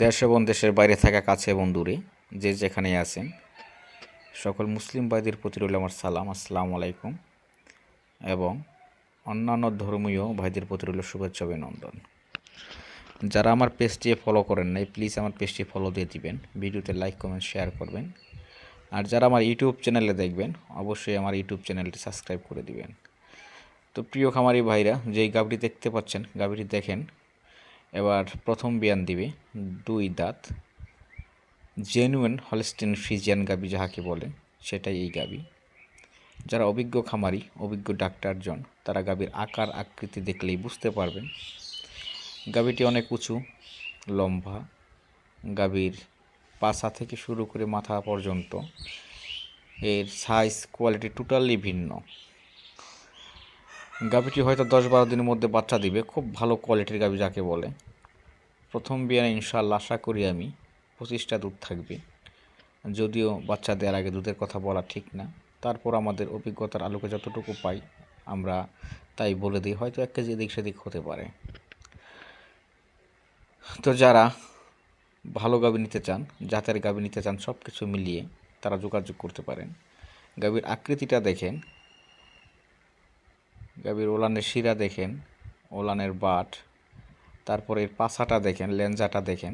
দেশ এবং দেশের বাইরে থাকা কাছে এবং দূরে যে যেখানেই আছেন সকল মুসলিম ভাইদের প্রতি রইল আমার সালাম, আসসালামু আলাইকুম। এবং অন্যান্য ধর্মীয় ভাইদের প্রতি রইল শুভেচ্ছা অভিনন্দন। যারা আমার পেজটি ফলো করেন নাই প্লিজ আমার পেজটি ফলো দিয়ে দিবেন, ভিডিওতে লাইক কমেন্ট শেয়ার করবেন। আর যারা আমার ইউটিউব চ্যানেলে দেখবেন অবশ্যই আমার ইউটিউব চ্যানেলটি সাবস্ক্রাইব করে দিবেন। তো প্রিয় খামারি ভাইরা, যেই গাভীটি দেখতে পাচ্ছেন গাভীটি দেখেন এবার প্রথম বিয়ান দিবে, 2 দাঁত, জেনুইন হলস্টিন ফ্রিজিয়ান গাভী যাহাকে বলে সেটাই এই গাভী। যারা অভিজ্ঞ খামারি, অভিজ্ঞ ডাক্তারজন, তারা গাভীর আকার আকৃতি দেখলেই বুঝতে পারবেন। গাভীটি অনেক উঁচু, লম্বা। গাভীর পাছা থেকে শুরু করে মাথা পর্যন্ত এর সাইজ কোয়ালিটি টোটালি ভিন্ন। গাভীটি হয়তো 10-12 দিনের মধ্যে বাচ্চা দিবে, খুব ভালো কোয়ালিটির গাভী যাকে বলে। প্রথম বিয়ানে ইনশাআল্লাহ আশা করি আমি 25টা দুধ থাকবে, যদিও বাচ্চা দেওয়ার আগে দুধের কথা বলা ঠিক না। তারপর আমাদের অভিজ্ঞতার আলোকে যতটুকু পাই আমরা তাই বলে দিই, হয়তো 1 কেজি এদিক সেদিক হতে পারে। তো যারা ভালো গাভী নিতে চান, জাতের গাভী নিতে চান, সব কিছু মিলিয়ে তারা যোগাযোগ করতে পারেন। গাভীর আকৃতিটা দেখেন, গাভীর ওলানের শিরা দেখেন, ওলানের বাট, তারপরে এর পাছাটা দেখেন, লেঞ্জাটা দেখেন।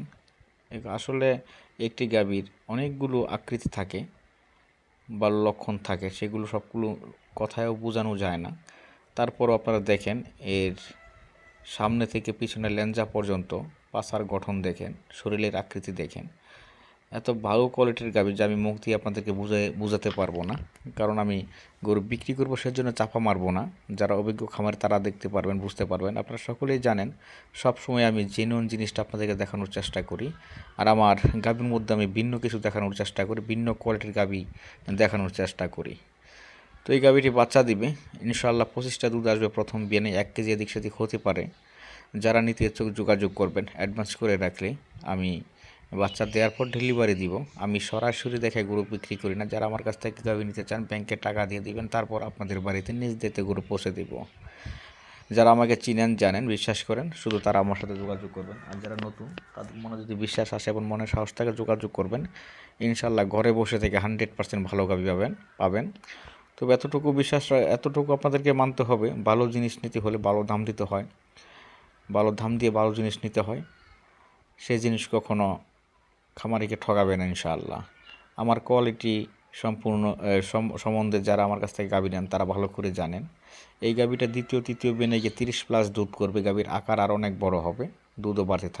আসলে একটি গাভীর অনেকগুলো আকৃতি থাকে বা লক্ষণ থাকে, সেগুলো সবগুলো কথায়ও বোঝানো যায় না। তারপরও আপনারা দেখেন এর সামনে থেকে পিছনে লেঞ্জা পর্যন্ত পাছার গঠন দেখেন, শরীরের আকৃতি দেখেন। এত ভালো কোয়ালিটির গাভী যা আমি মুখ দিয়ে আপনাদেরকে বোঝাতে পারবো না, কারণ আমি গরু বিক্রি করবো সেজন্য চাপা মারবো না। যারা অভিজ্ঞ খামার তারা দেখতে পারবেন, বুঝতে পারবেন। আপনারা সকলেই জানেন সবসময় আমি জেনুইন জিনিসটা আপনাদেরকে দেখানোর চেষ্টা করি। আর আমার গাভীর মধ্যে আমি ভিন্ন কিছু দেখানোর চেষ্টা করি, ভিন্ন কোয়ালিটির গাভী দেখানোর চেষ্টা করি। তো এই গাভীটি বাচ্চা দিবে ইনশাআল্লাহ, 25টা দুধ আসবে প্রথম বিয়ানে, 1 কেজি এদিক সেদিক হতে পারে। যারা নিতে ইচ্ছুক যোগাযোগ করবেন, অ্যাডভান্স করে রাখলে আমি বাচ্চা দেওয়ার পর ডেলিভারি দিব। আমি সরাসরি দেখে গরু বিক্রি করি না। যারা আমার কাছ থেকে গাভী নিতে চান ব্যাংকে টাকা দিয়ে দিবেন, তারপর আপনাদের বাড়িতে নিজ দিতে গরু পৌঁছে দিব। যারা আমাকে চিনেন, জানেন, বিশ্বাস করেন, শুধু তারা আমার সাথে যোগাযোগ করবেন। আর যারা নতুন, তাদের মনে যদি বিশ্বাস আসে এবং মনে সাহস থাকে যোগাযোগ করবেন। ইনশাআল্লাহ ঘরে বসে থেকে 100% ভালো গাভী পাবেন। তবে এতটুকু আপনাদেরকে মানতে হবে, ভালো জিনিস নিতে হলে ভালো দাম দিতে হয়, ভালো দাম দিয়ে ভালো জিনিস নিতে হয়। সেই জিনিস কখনো খামারিকে ঠকাবে না ইনশাআল্লাহ। আমার কোয়ালিটি সম্বন্ধে যারা আমার কাছ থেকে গাভী নেন তারা ভালো করে জানেন। এই গাভীটা দ্বিতীয় তৃতীয় বিয়ানে গিয়ে 30+ দুধ করবে। গাভীর আকার আর অনেক বড় হবে, দুধও বাড়তে থাকবে।